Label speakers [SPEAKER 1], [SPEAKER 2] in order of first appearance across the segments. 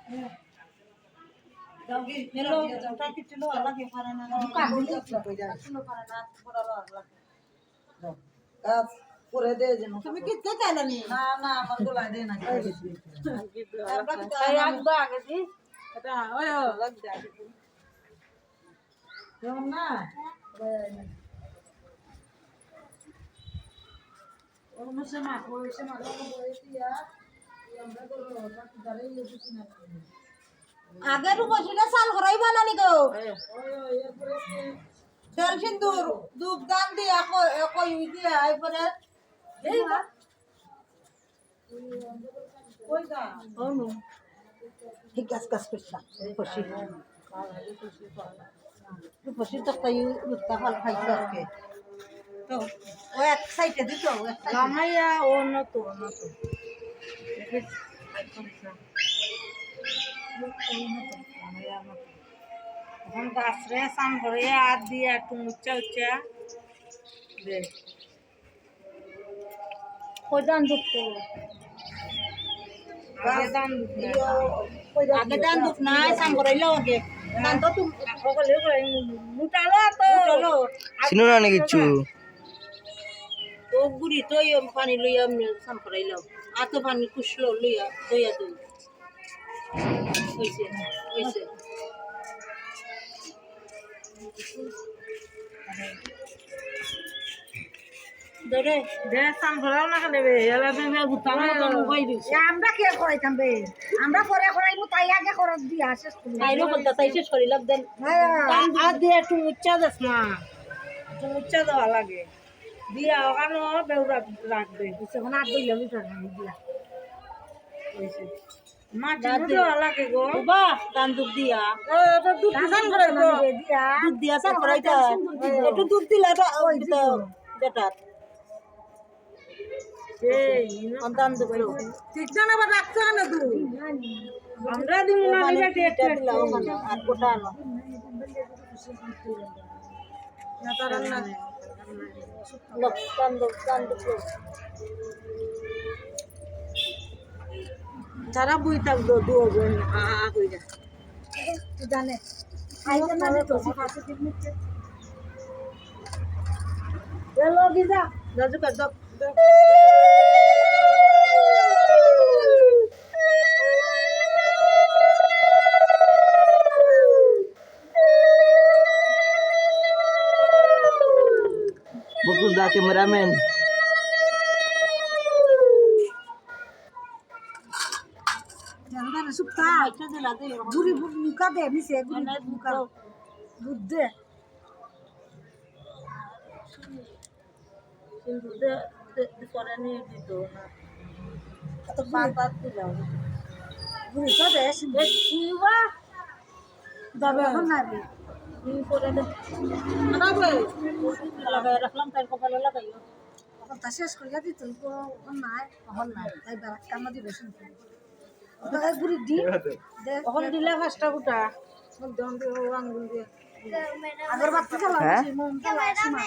[SPEAKER 1] Hello, kita kita lo lagi para na. Bukan dulu. Kita para na pura lo lagi.
[SPEAKER 2] করে দে যেন
[SPEAKER 1] তুমি কি কে চাইলানি?
[SPEAKER 2] না না আমার গলায় দে না
[SPEAKER 1] তাই আগ দা আগে দি। এটা ওই ও লাগ দে আগে দি।
[SPEAKER 2] কেমন না ওর মধ্যে মা কইছে মা বলেছি আমরা করব বাকি দাঁড়াই লেছি না
[SPEAKER 1] আগে রু বসিটা সাল করাই বানানি গো।
[SPEAKER 2] ওই ওই এরপরে
[SPEAKER 1] তেল সিন্দুর দুধ দান দিয়া কই দিয়া এরপরে দেইবা
[SPEAKER 2] কই গা
[SPEAKER 1] অনু ঠিক কাজ কাজ করছা বসি বসি তো তাই দুধটা ফল খাইছো আজকে তো ও এক সাইডে দিতো এক সাইডে
[SPEAKER 2] লামাইয়া ও নতো এখন গাছরে সান করে আর দিয়ে একটু উচ্চা উচ্চা দে কোদান দুটো
[SPEAKER 1] আগে দান দুধ নাই সাম করাইলো আগে দান তো তুমি
[SPEAKER 2] সকলে মুটালো তো
[SPEAKER 3] চিনো না নাকি কিচ্ছু
[SPEAKER 1] তো গুড়ি তো পানি লইয়া সাম করাইলো আর তো পানি কুসলো লইয়া দইয়া দই হইছে হইছে ধরে
[SPEAKER 2] দে সান করাও না খালে এলা তুমি গুতানো তো কই দিছ
[SPEAKER 4] আমরা কে করাইতাম বে আমরা পরে করাইমু তাই আগে খরচ দিয়া শেষ করি
[SPEAKER 1] তাইরও বলতা তাইছে শরীর লাগ দেন
[SPEAKER 2] আর দিয়ে একটু উচ্চা দেস না একটু উচ্চা দেওয়া লাগে দিয়া ওখানে বেউরা রাখবে
[SPEAKER 4] এখন আর দইলা লিটার দিয়া
[SPEAKER 2] মাটি দেওয়া লাগে গো
[SPEAKER 1] বাবা দান দুধ দিয়া
[SPEAKER 2] দুধ সান করাইবো
[SPEAKER 4] দিয়া
[SPEAKER 1] দুধ দিয়া সাম করাইতা একটু দুধ দিলা যেটা
[SPEAKER 2] এই
[SPEAKER 1] দান দুধ
[SPEAKER 2] ঠিক না বা রাখছ না তুই আমরা দিমু না দিবা
[SPEAKER 1] এটা দিলা ওখানে আর গোটা আনো
[SPEAKER 2] না তারা না
[SPEAKER 1] লোক দান দুধ
[SPEAKER 2] তারা বুই থাকতো দুজন আ কইরা
[SPEAKER 4] জানে আইতে না তো পাশে দিন নিচ্ছে
[SPEAKER 2] এলো গিজা দাদু কর দাও
[SPEAKER 3] বকুল দা ক্যামেরাম্যান
[SPEAKER 4] জানদারে সুপ্তা
[SPEAKER 1] আইটা দিলা দে
[SPEAKER 4] বুড়ি মুকা দে নিছে বুড়ি মুকা দুধ দে
[SPEAKER 1] কিন্তু দে পরে নিয়ে দিত না
[SPEAKER 4] তো পাতা
[SPEAKER 1] দিলাম
[SPEAKER 4] বুড়ি তো দে
[SPEAKER 1] কিবা
[SPEAKER 4] যাবে এখন না রে
[SPEAKER 1] পরে লাগাই রাখলাম তার কপালে লাগাইও
[SPEAKER 4] এখন তা শেষ করিয়া দিত এখন নাই এখন নাই তাই বারাক কামা দিবে শুনতে ওটা বুড়ি দি দে
[SPEAKER 2] এখন দিলে পাঁচটা গুটা
[SPEAKER 4] একদম দিয়ে আঙ্গুল দিয়ে আগরবাতি জ্বালা মোম জ্বালা সীমা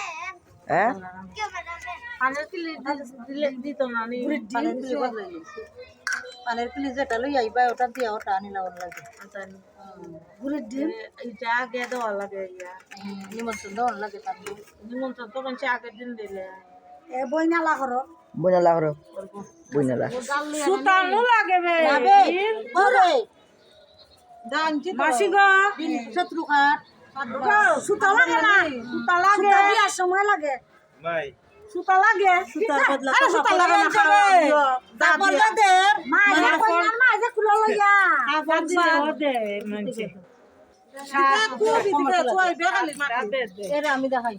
[SPEAKER 3] হ্যাঁ
[SPEAKER 2] পানের কিলি দিলে দিত না নি
[SPEAKER 1] পানের পিলি যেটা লই আইবা ওটা দিয়া ওটা আনিলা ওর লাগে
[SPEAKER 4] বুড়ির ডিম
[SPEAKER 2] এটা আগে দেওয়া লাগে ইয়া
[SPEAKER 1] নিমন্ত্রণ দেওয়ার লাগে তার
[SPEAKER 2] নিমন্ত্রণ তো মানুষ আগের দিন দিলে
[SPEAKER 4] এ বইনালা করো
[SPEAKER 3] বইনালা করো বইনালা
[SPEAKER 2] সুতানো লাগে বে
[SPEAKER 1] ওরে
[SPEAKER 2] মাসি গো
[SPEAKER 1] শত্রু খাট
[SPEAKER 4] সুতা লাগে না সুতা লাগে বিয়ার সময় লাগে
[SPEAKER 2] সুতা লাগে
[SPEAKER 1] সুতার বদলা
[SPEAKER 2] আরে সুতা লাগে না খাবে
[SPEAKER 1] তারপর দে
[SPEAKER 4] মা এটা কইনার মা যে খুলো লইয়া
[SPEAKER 2] আবার দিলে ওদে মানছে
[SPEAKER 1] এরা আমি দেখাই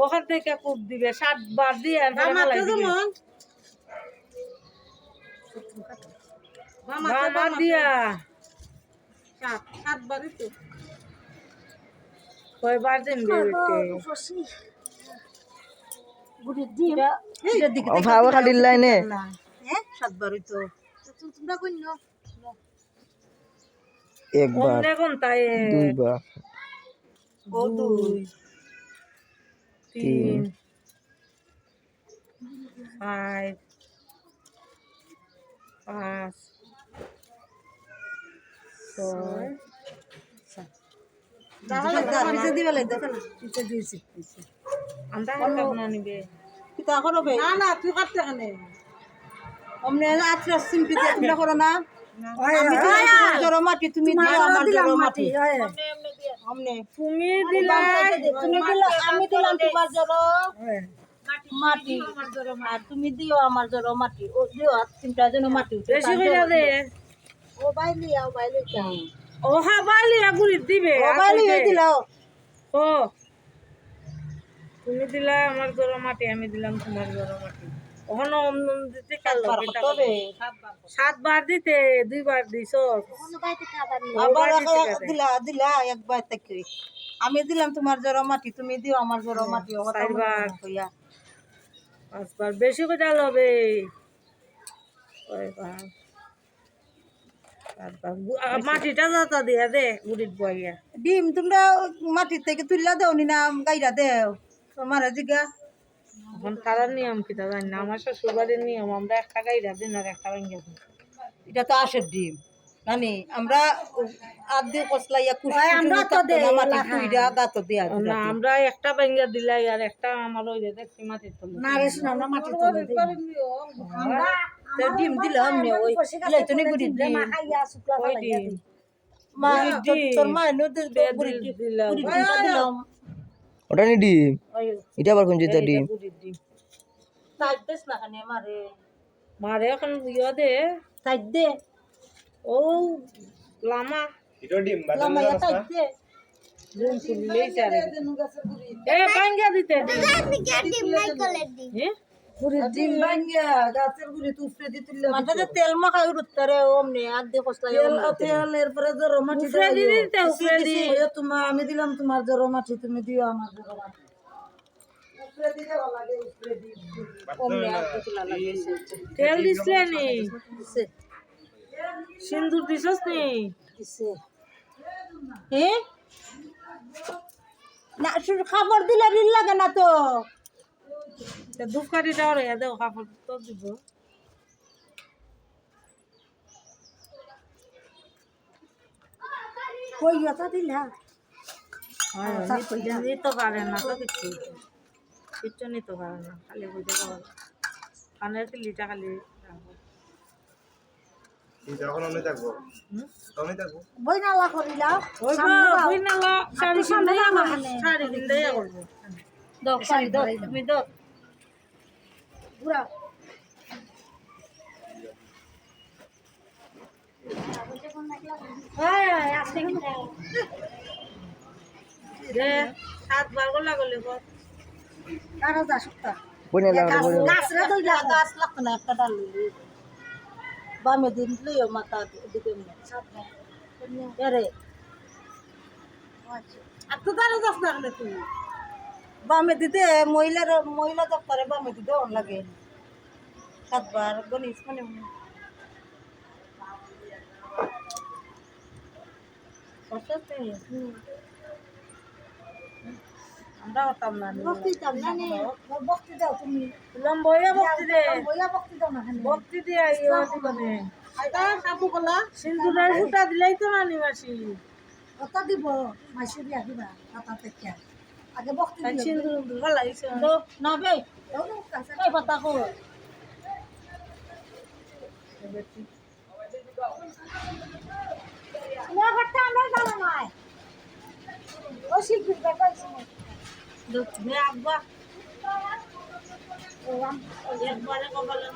[SPEAKER 2] ওখান থেকে কূপ দিবে 7 বার দিয়ে আর ফেলাই দিবে মামা দিয়া 7 বারই তো কয়বার দিন বেরোতে
[SPEAKER 4] বুড়ির ডিম
[SPEAKER 3] ভাও খালি লাইনে
[SPEAKER 4] হ্যাঁ
[SPEAKER 1] সাতবারই তো
[SPEAKER 4] তোমরা কইন
[SPEAKER 3] একবার
[SPEAKER 2] কোন তাই
[SPEAKER 3] দুইবার
[SPEAKER 1] ও দুই
[SPEAKER 2] 3 5 5
[SPEAKER 1] পিছে দিবে লাগে দেখো না
[SPEAKER 2] পিছে দিয়েছি আমরা না নিবে
[SPEAKER 1] কিতা করবে
[SPEAKER 2] না না তুই কাটতে কেনে
[SPEAKER 1] অমনে আত্রা সিম্পি দিয়ে তোমরা করো না আমি তোমার জড়ো মাটি তুমি দিও আমার জড়ো মাটি অমনে
[SPEAKER 2] তুমি দিলা
[SPEAKER 1] তুমি দিলা আমি দিলাম তোমার জড়ো মাটি আর তুমি দিও আমার জড়ো মাটি ও দিও তিনটা জন মাটি
[SPEAKER 2] বেশি কইরা দে
[SPEAKER 1] ও বাইলি আও বাইলি চাও
[SPEAKER 2] ও হা বাইলি আগুরি দিবে
[SPEAKER 1] ও বাইলি হই দিলাও
[SPEAKER 2] ও তুমি দিলা আমার জোড়া মাটি আমি দিলাম তোমার জোড়া মাটি ওখানে অমন দিতে কালো
[SPEAKER 1] তবে
[SPEAKER 2] 7 বার দিতে 2 বার দিছো
[SPEAKER 1] আবার দিলা দিলা একবার থেকে আমি দিলাম তোমার জড়ো মাটি তুমি দিও আমার জড়ো মাটি ও কথা
[SPEAKER 2] চারবার।
[SPEAKER 1] কইয়া
[SPEAKER 2] 5 বার বেশি করে লবে কয়বার 7 বার মাটিটা যাতা দিয়া দে গুড়িত বইয়া
[SPEAKER 1] ডিম তোমরা মাটি থেকে তুললা দাও নি না গাইরা দেও তোমার জিগা
[SPEAKER 2] এখন তারার নিয়ম কিটা জানি না আমার শ্বশুরবাড়ির নিয়ম আমরা একটা গাইরা দিন আর একটা ভাঙ্গা দিন
[SPEAKER 1] এটা তো আসের ডিম জানি আমরা আদি কসলাইয়া কুসি
[SPEAKER 4] আমরা তো দেই
[SPEAKER 1] মাটি কুইরা গাতো দেয়া
[SPEAKER 2] না আমরা একটা ভাঙ্গা দিলাই আর একটা আমার ওই যে দেখছি মাটির তলে
[SPEAKER 4] না রে শোনা আমরা মাটি তুলে দিই আমরা
[SPEAKER 1] তো ডিম দিলাম নে ওই লেতনি গুড়ি ডিম
[SPEAKER 4] মা খাইয়া শুকলা
[SPEAKER 2] ওই
[SPEAKER 4] ফেলাইয়া
[SPEAKER 2] দিন
[SPEAKER 4] দিই
[SPEAKER 1] মা তোর মা নদে গুড়ি
[SPEAKER 2] দিলাম
[SPEAKER 1] দিলাম
[SPEAKER 3] ওটা নি ডিম
[SPEAKER 1] ওই
[SPEAKER 3] এটা আবার কোন জিতা ডিম
[SPEAKER 2] গুড়ির ডিম
[SPEAKER 1] সাইড দেস না খানে মারে
[SPEAKER 2] মারে এখন ইয়া দে
[SPEAKER 1] সাইড দে
[SPEAKER 2] ও লামা
[SPEAKER 1] লামাইয়া সাইড দে
[SPEAKER 2] জুম খুললেই চারে এ ভাঙ্গা দিতে হ্যাঁ
[SPEAKER 1] গুড়ির ডিম ভাঙ্গিয়া গাছের গুড়ি তুফরে দিতিলে মাথাতে তেল মাখাই উঠতারে ওমনে আদি কসলাইয়া
[SPEAKER 4] তেলের পরে জড়ো মাটি
[SPEAKER 2] উফরে দিতে উফরে দি
[SPEAKER 4] তোমার আমি দিলাম তোমার জড়ো মাটি তুমি দিও আমার জড়ো মাটি
[SPEAKER 1] ওমনে আদি তুলা লাগিয়েছে
[SPEAKER 2] তেল দিছলে নি সিন্দুর দিছস নি
[SPEAKER 1] দিছে এ না শুধু খাবার দিলে রিল লাগে না তো
[SPEAKER 2] তে ধূপকাঠিটা ওরে দাও কাপড় তো দিব
[SPEAKER 4] কই কথা দিলা
[SPEAKER 2] নিতে পারে না তো কিছু কিচ্ছু নিতে পারে না খালি বুঝতে পারে কানের কিলিটা খালি রাখো।
[SPEAKER 4] বই নালা করিলা
[SPEAKER 2] ওই ওই না শাড়ি কিনলে আমার শাড়ি কিনলে করবো
[SPEAKER 1] দাও পানি দাও তুমি দাও
[SPEAKER 4] পুরা
[SPEAKER 2] যে 7 বার গোলা গলে কর
[SPEAKER 4] কারো যা সপ্তাহ
[SPEAKER 3] বইনা লাগা
[SPEAKER 4] গাছ রে দইলা
[SPEAKER 1] গাছ লাগতো না একটা ডাল বামে দিন লইও মাথা দিকে আরে
[SPEAKER 2] আর তো তারে যাস না কেন তুই
[SPEAKER 1] বামে দিতে মহিলা দপ্তরে বামে দিতে অন লাগে 7 বার গণিস মানে
[SPEAKER 2] আমরা হতাম না
[SPEAKER 4] বক্তি দাও না নে বক্তি দাও তুমি
[SPEAKER 2] লম্বইয়া বক্তি দে
[SPEAKER 4] বইয়া বক্তি দাও না
[SPEAKER 2] বক্তি দিয়া ইয়া দিবনে আইতা কাপু কলা সিন্দুরের ফুটা দিলাই তো না নিবাসি
[SPEAKER 4] কত দিব মাসি দিয়া দিবা কথা থেকে আগে বক্তি দিও
[SPEAKER 2] সিন্দুর গলাইছে
[SPEAKER 1] তো না বে
[SPEAKER 4] দাও না কাছে
[SPEAKER 1] এই পাতা কো
[SPEAKER 4] না ঘরটা আমরা জানা নাই ও শিল্পী দেখাইছি
[SPEAKER 1] মে আব্বা
[SPEAKER 4] ও আম
[SPEAKER 1] একবারে কবলে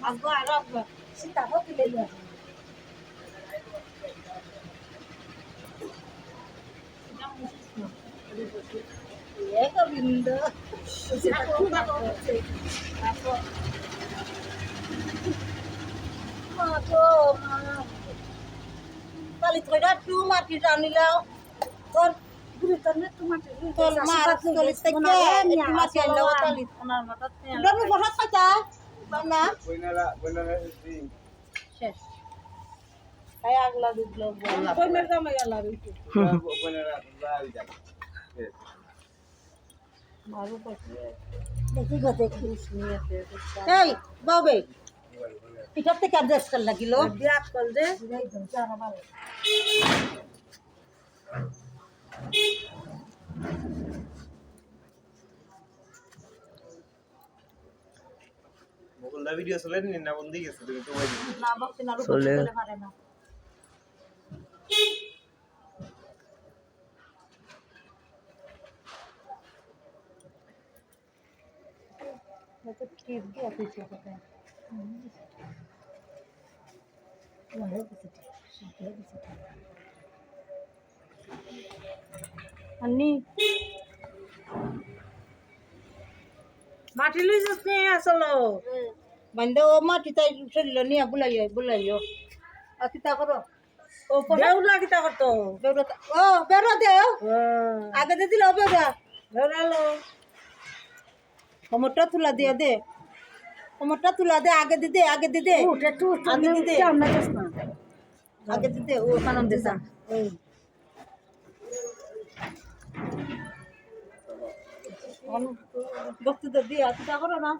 [SPEAKER 1] আব্বা আর আব্বা
[SPEAKER 4] সীতা বক্তি লইয়া
[SPEAKER 1] এক বিন্দু
[SPEAKER 4] সীতা খুব করছে
[SPEAKER 1] কালি কইরা টু মাটি জানিলাও তোর
[SPEAKER 4] গুলি তো না তোমাকে
[SPEAKER 1] তোর মার তোর থেকে একটু মাটি আনলাও তালি
[SPEAKER 2] ওনার মাথাত
[SPEAKER 1] তুমি বসা খাইতা না শেষ তাই আগলা দুধলো বলা
[SPEAKER 2] কই মের দামে গেল আর একটু মারু পাশে
[SPEAKER 4] দেখি গো দেখি
[SPEAKER 1] এই বাবে এটার থেকে আর দেশ কাল লাগিল
[SPEAKER 2] বিয়াত কল যে
[SPEAKER 5] মুকুলদা ভিডিও চলেন না বন্ধই গেছে তুমি তো বই
[SPEAKER 1] না বকতে না
[SPEAKER 3] চলে।
[SPEAKER 1] রূপে পারে না তো ঠিক দিয়ে তুই কথা अन्नी
[SPEAKER 2] মাটি লইছিস নি আসলো
[SPEAKER 1] बंदे वो माटी ताई शरीर नहीं बुलाइयो अकिता करो ओ
[SPEAKER 2] বেউলা কিতা করতো
[SPEAKER 1] बेरो ओ बेरो दे आगे दे दिलो बेरो
[SPEAKER 2] বেউলালো
[SPEAKER 1] टमाटर तुला दे टमाटर तुला दे आगे दे आगे दे
[SPEAKER 4] উঠে তুই
[SPEAKER 1] आगे दे
[SPEAKER 4] আমরা যাস না
[SPEAKER 1] आगे दे वो खाना दे सा वक्त दे दिया अकिता करो ना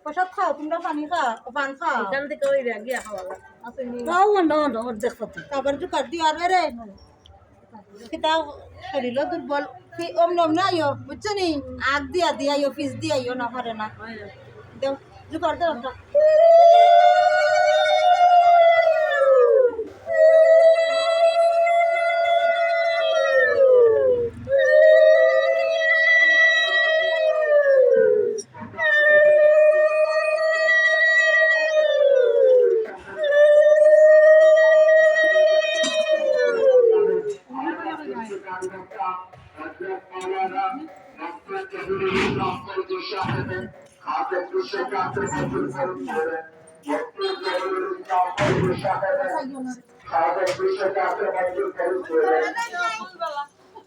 [SPEAKER 1] प्रसाद खाओ तुमरा पानी खा पान खा
[SPEAKER 2] এখান থেকে ওই গিয়া খাওয়া
[SPEAKER 1] আসেনি
[SPEAKER 4] তাও না অর্ধেক কথা
[SPEAKER 1] তারপর তো কর দিও আর রে কিতা শরীর দুর্বল কি ওম নম না আইও বুঝছো নি আগ দিয়া আইও পিস দিয়া আইও না পারে না দেও জুকার দাও একটা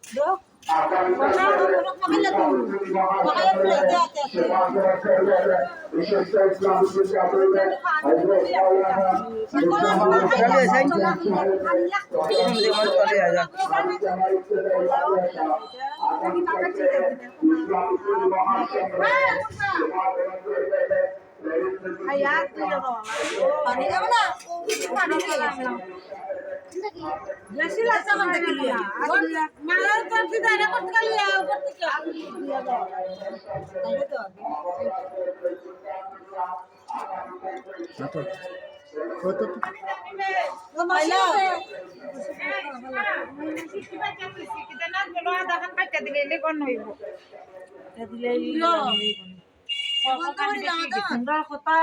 [SPEAKER 1] দেও খামিলা তুমি মাখায় প্লে দে আতে পানি দেব না পানি দিয়ে
[SPEAKER 2] বেশি লাগছে আমার দেখলি মালা তো কি দাঁড়া করতে গেলি করতে কি
[SPEAKER 1] তাইলে তো মাইলা
[SPEAKER 2] দিলে কথা